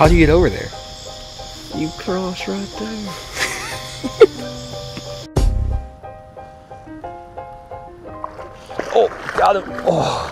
How'd you get over there? You cross right there. Oh, got him. Oh.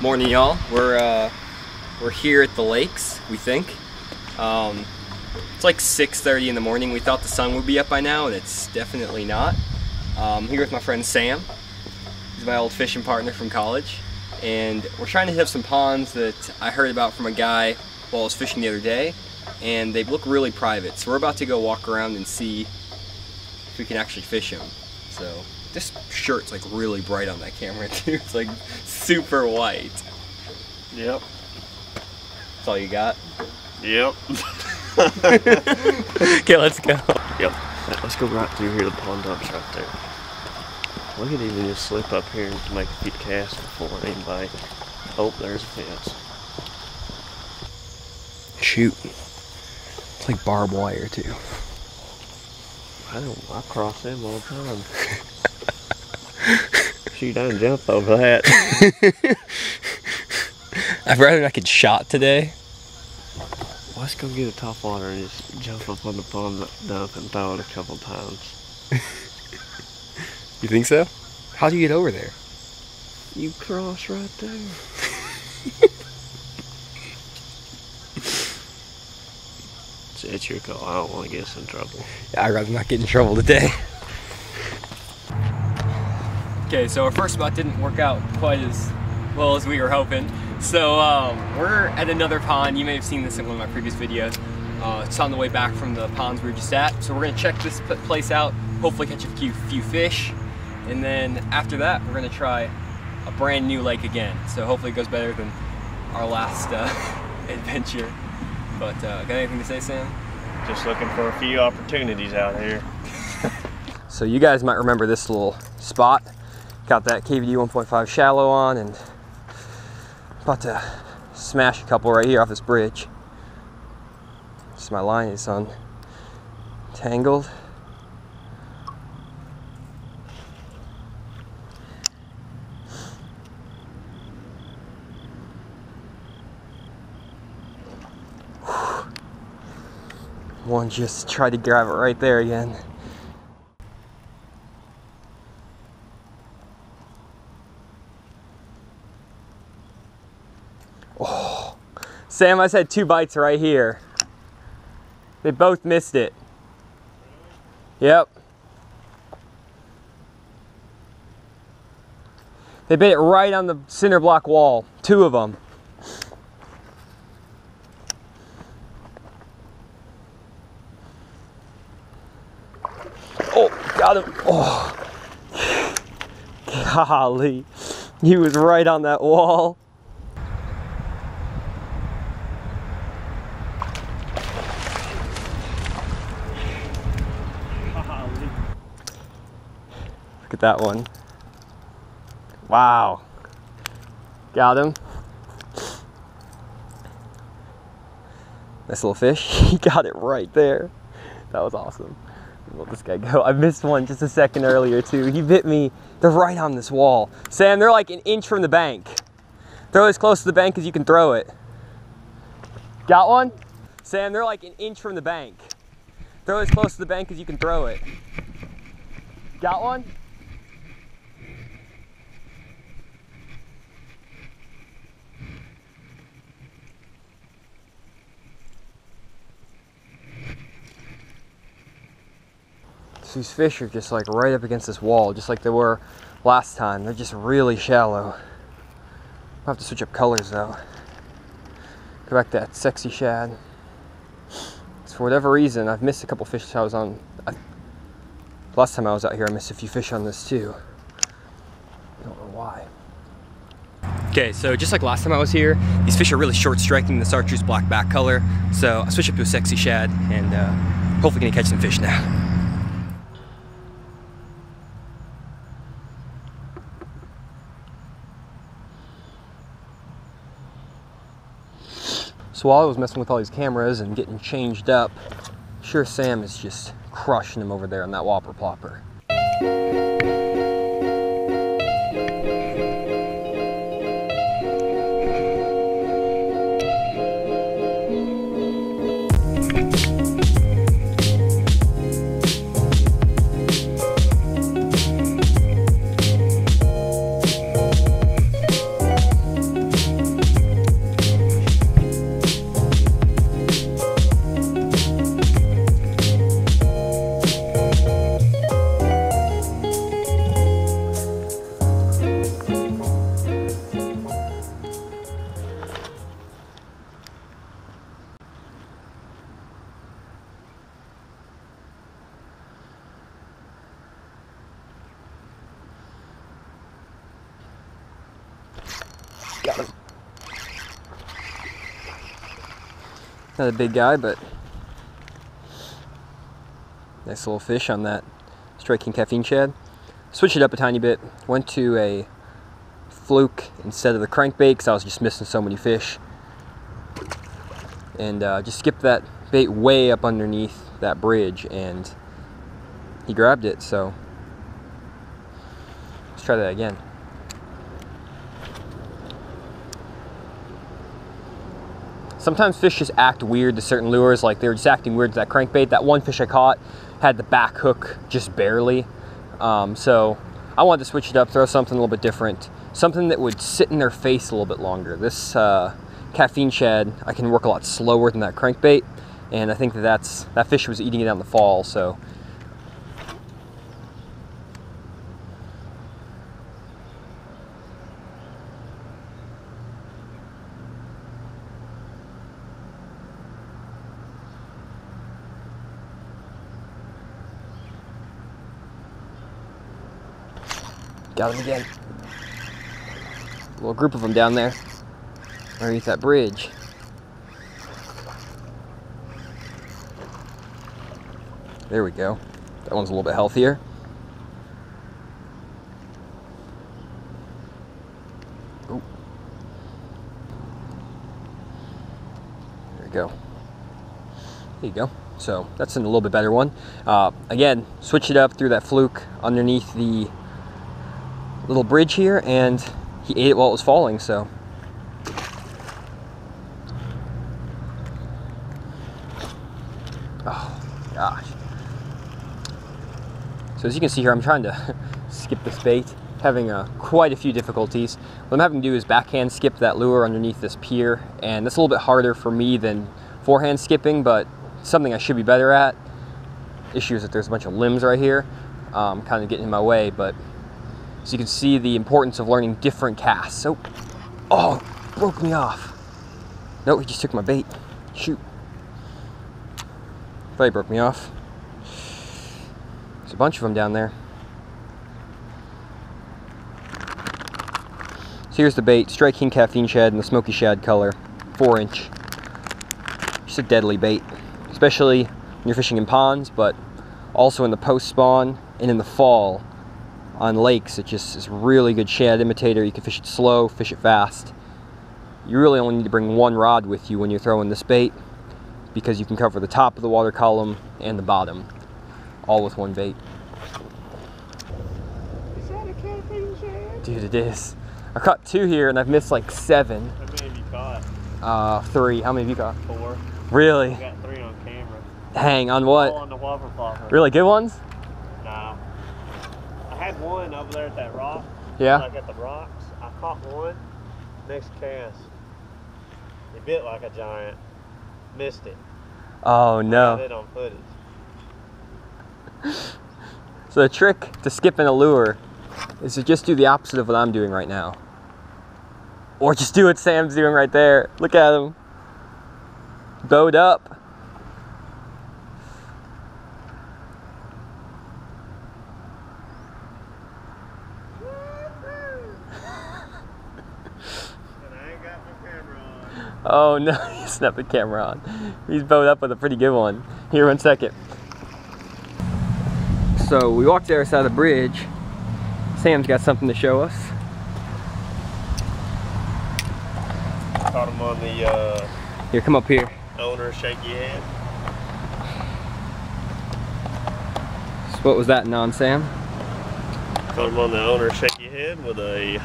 Morning, y'all. We're here at the lakes, we think. It's like 6:30 in the morning. We thought the sun would be up by now, and it's definitely not. I'm here with my friend Sam. He's my old fishing partner from college, and we're trying to hit up some ponds that I heard about from a guy while I was fishing the other day, and they look really private. So we're about to go walk around and see if we can actually fish them. So this shirt's like really bright on that camera too. It's like super white. Yep. That's all you got? Yep. Okay, let's go. Yep. Let's go right through here. The pond dump's right there. We could even just slip up here and make a few casts before anybody. Oh, there's a fence. Shoot. It's like barbed wire too. I cross them all the time. Shoot, I done jump over that. I'd rather not get shot today. Let's go get a top water and just jump up on the pond dump and throw it a couple times. You think so? How'd you get over there? You cross right there. It's your call. I don't want to get us in trouble. Yeah, I'd rather not get in trouble today. Okay, so our first spot didn't work out quite as well as we were hoping. So we're at another pond. You may have seen this in one of my previous videos. It's on the way back from the ponds we were just at. So we're gonna check this place out, hopefully catch a few fish. And then after that, we're gonna try a brand new lake again. So hopefully it goes better than our last adventure. But got anything to say, Sam? Just looking for a few opportunities out here. So you guys might remember this little spot. Got that KVD 1.5 shallow on, and about to smash a couple right here off this bridge. Just my line is untangled. One just tried to grab it right there again. Oh, Sam, I just had 2 bites right here. They both missed it. Yep. They bit it right on the cinder block wall. 2 of them. Oh, got him. Oh. Golly. He was right on that wall. Look at that one. Wow. Got him. Nice little fish. He got it right there. That was awesome. Let this guy go. I missed one just a second earlier too. He bit me. They're right on this wall. Sam, they're like an inch from the bank. Throw as close to the bank as you can throw it. Got one? Sam, they're like an inch from the bank. Throw as close to the bank as you can throw it. Got one? These fish are just like right up against this wall, just like they were last time. They're just really shallow. I'll have to switch up colors though. Go back to that sexy shad. So for whatever reason, I've missed a couple fish I was on. Last time I was out here, I missed a few fish on this too. I don't know why. Okay, so just like last time I was here, these fish are really short striking the Chartreus black back color. So I switched up to a sexy shad and hopefully gonna catch some fish now. So while I was messing with all these cameras and getting changed up, sure Sam is just crushing him over there on that whopper plopper. Got him. Not a big guy, but nice little fish on that striking caffeine shad. Switched it up a tiny bit. Went to a fluke instead of the crankbait because I was just missing so many fish. And just skipped that bait way up underneath that bridge, and he grabbed it. So let's try that again. Sometimes fish just act weird to certain lures, like they were just acting weird to that crankbait. That one fish I caught had the back hook just barely. So I wanted to switch it up, throw something a little bit different. Something that would sit in their face a little bit longer. This caffeine shad, I can work a lot slower than that crankbait. And I think that fish was eating it out in the fall, so. Got him again. A little group of them down there underneath that bridge. There we go. That one's a little bit healthier. Ooh. There we go. There you go. So that's a little bit better one. Again, switch it up through that fluke underneath the little bridge here, and he ate it while it was falling, so. Oh, gosh. So as you can see here, I'm trying to skip this bait, having quite a few difficulties. What I'm having to do is backhand skip that lure underneath this pier, and that's a little bit harder for me than forehand skipping, but something I should be better at. Issue is that there's a bunch of limbs right here, kind of getting in my way, but so you can see the importance of learning different casts. So, oh, broke me off. Nope, he just took my bait. Shoot. Thought he broke me off. There's a bunch of them down there. So here's the bait, striking caffeine shad in the Smokey shad color, 4-inch. Just a deadly bait, especially when you're fishing in ponds, but also in the post spawn and in the fall. On lakes, it just is a really good shad imitator. You can fish it slow, fish it fast. You really only need to bring one rod with you when you're throwing this bait, because you can cover the top of the water column and the bottom, all with one bait. Is that a caffeine shad? Dude, it is. I caught 2 here and I've missed like 7. How many have you caught? 3. How many have you caught? 4. Really? I got 3 on camera. Dang, on what? All on the whopper plopper. Really good ones? No. I had one over there at that rock. Yeah? Like at the rocks. I caught one. Next cast. It bit like a giant. Missed it. Oh no. I got it on footage. So the trick to skipping a lure is to just do the opposite of what I'm doing right now. Or just do what Sam's doing right there. Look at him. Bowed up. Oh no, he snapped the camera on. He's bowed up with a pretty good one. Here, 1 second. So we walked the other side of the bridge. Sam's got something to show us. Caught him on the Here, come up here. Owner, shake your head. So what was that, non-Sam? Caught him on the owner, shake your head with a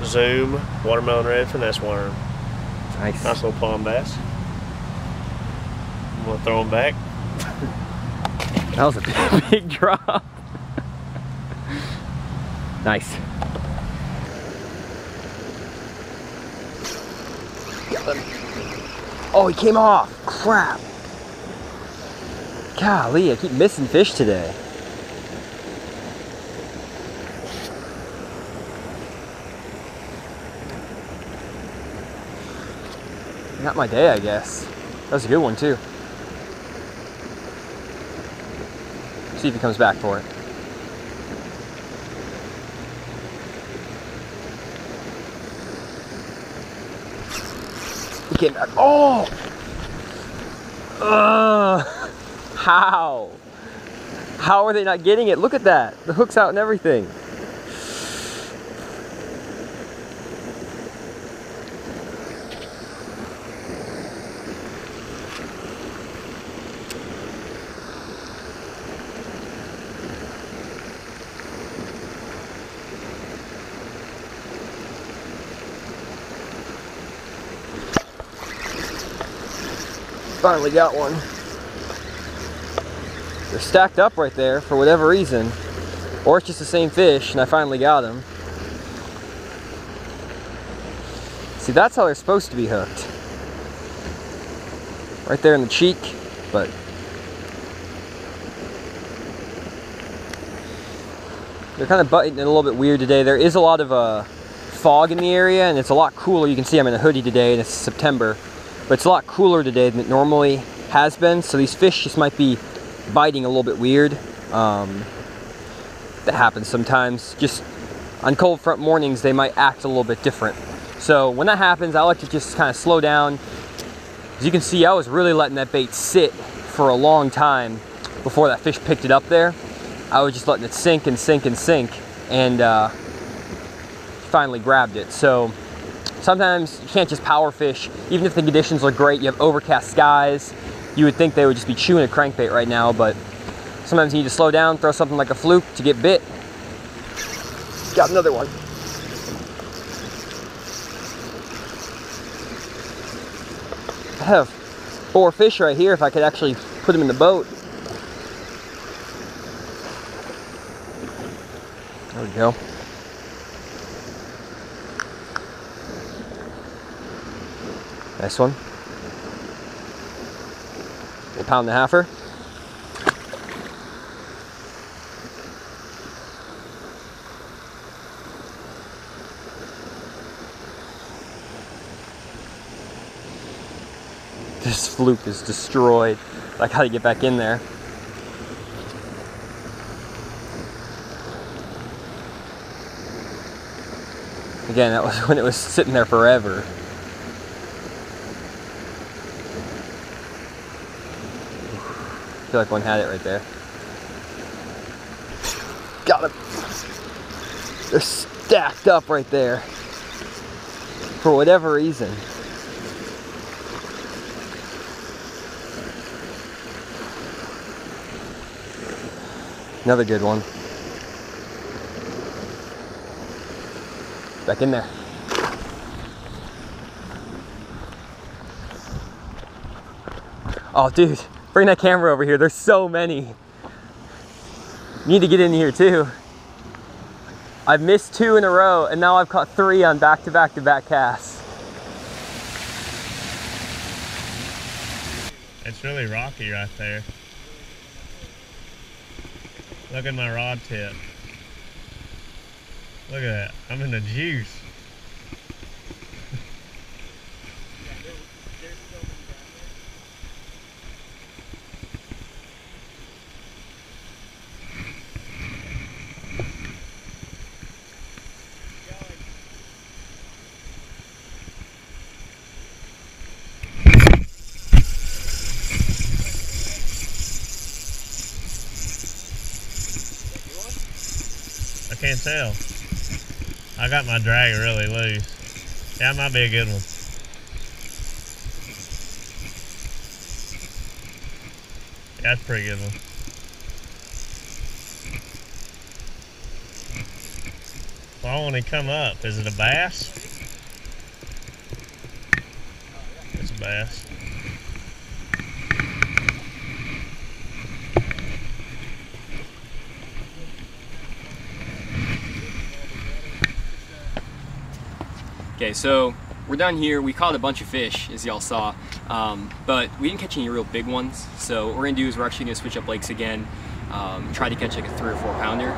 Zoom watermelon red finesse worm. Nice. Nice little pond bass. I'm gonna throw him back. That was a big drop. Nice. Oh, he came off. Crap. Golly, I keep missing fish today. Not my day, I guess. That was a good one, too. See if he comes back for it. He came back. Oh! How? How are they not getting it? Look at that. The hook's out and everything. Finally got one. They're stacked up right there for whatever reason. Or it's just the same fish and I finally got him. See, that's how they're supposed to be hooked. Right there in the cheek, but they're kind of butting it a little bit weird today. There is a lot of fog in the area and it's a lot cooler. You can see I'm in a hoodie today and it's September. But it's a lot cooler today than it normally has been, so these fish just might be biting a little bit weird. That happens sometimes. Just on cold front mornings, they might act a little bit different. So when that happens, I like to just kind of slow down. As you can see, I was really letting that bait sit for a long time before that fish picked it up there. I was just letting it sink and sink and sink, and finally grabbed it. So sometimes you can't just power fish. Even if the conditions look great, you have overcast skies, you would think they would just be chewing a crankbait right now, but sometimes you need to slow down, throw something like a fluke to get bit. Got another one. I have 4 fish right here if I could actually put them in the boat. There we go. Nice one. A pound and a halfer. This fluke is destroyed. I gotta get back in there. Again, that was when it was sitting there forever. I feel like one had it right there. Got him. They're stacked up right there. For whatever reason. Another good one. Back in there. Oh, dude. Bring that camera over here. There's so many. You need to get in here too. I've missed 2 in a row and now I've caught 3 on back-to-back-to-back casts. It's really rocky right there. Look at my rod tip. Look at that. I'm in the juice. I can't tell. I got my drag really loose. Yeah, it might be a good one. That's a pretty good one. Why won't he come up? Is it a bass? It's a bass. Okay, so we're done here. We caught a bunch of fish, as y'all saw, but we didn't catch any real big ones. So what we're gonna do is we're actually gonna switch up lakes again, try to catch like a 3 or 4 pounder.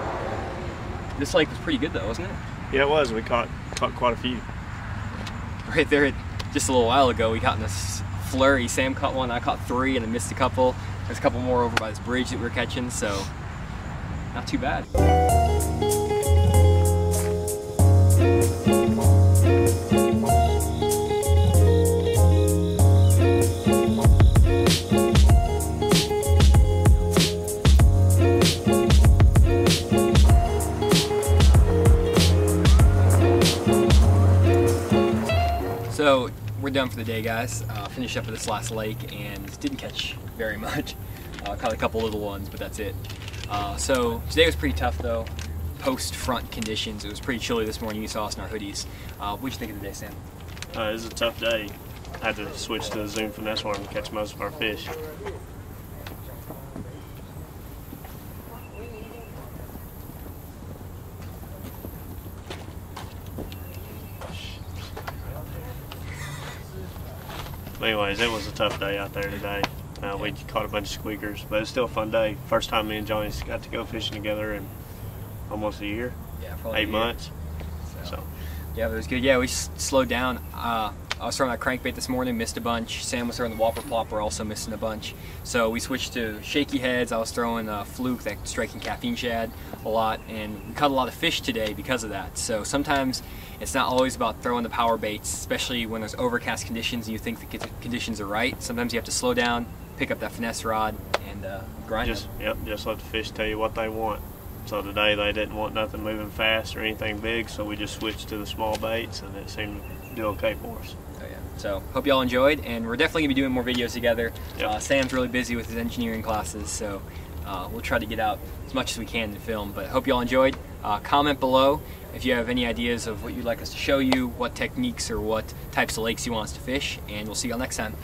This lake was pretty good though, wasn't it? Yeah, it was. We caught quite a few. Right there, just a little while ago, we caught in this flurry. Sam caught one, I caught 3, and I missed a couple. There's a couple more over by this bridge that we were catching, so not too bad. So we're done for the day, guys. Finished up at this last lake and didn't catch very much. Caught a couple little ones, but that's it. So today was pretty tough though. Post-front conditions. It was pretty chilly this morning. You saw us in our hoodies. What'd you think of the day, Sam? It was a tough day. I had to switch to the Zoom finesse worm to catch most of our fish. Anyways, it was a tough day out there today. We caught a bunch of squeakers, but it's still a fun day. First time me and Johnny got to go fishing together in almost a year. Yeah, probably 8 months. So yeah, but it was good. Yeah, we slowed down. I was throwing that crankbait this morning, missed a bunch. Sam was throwing the whopper plopper, also missing a bunch. So we switched to shaky heads. I was throwing fluke, that striking caffeine shad, a lot, and we caught a lot of fish today because of that. So sometimes it's not always about throwing the power baits, especially when there's overcast conditions and you think the conditions are right. Sometimes you have to slow down, pick up that finesse rod, and grind it. Yep, just let the fish tell you what they want. So today they didn't want nothing moving fast or anything big, so we just switched to the small baits, and it seemed to do okay for us. Oh yeah. So hope y'all enjoyed, and we're definitely gonna be doing more videos together. Yep. Sam's really busy with his engineering classes, so we'll try to get out as much as we can to film. But hope y'all enjoyed. Comment below if you have any ideas of what you'd like us to show you, what techniques or what types of lakes you want us to fish, and we'll see y'all next time.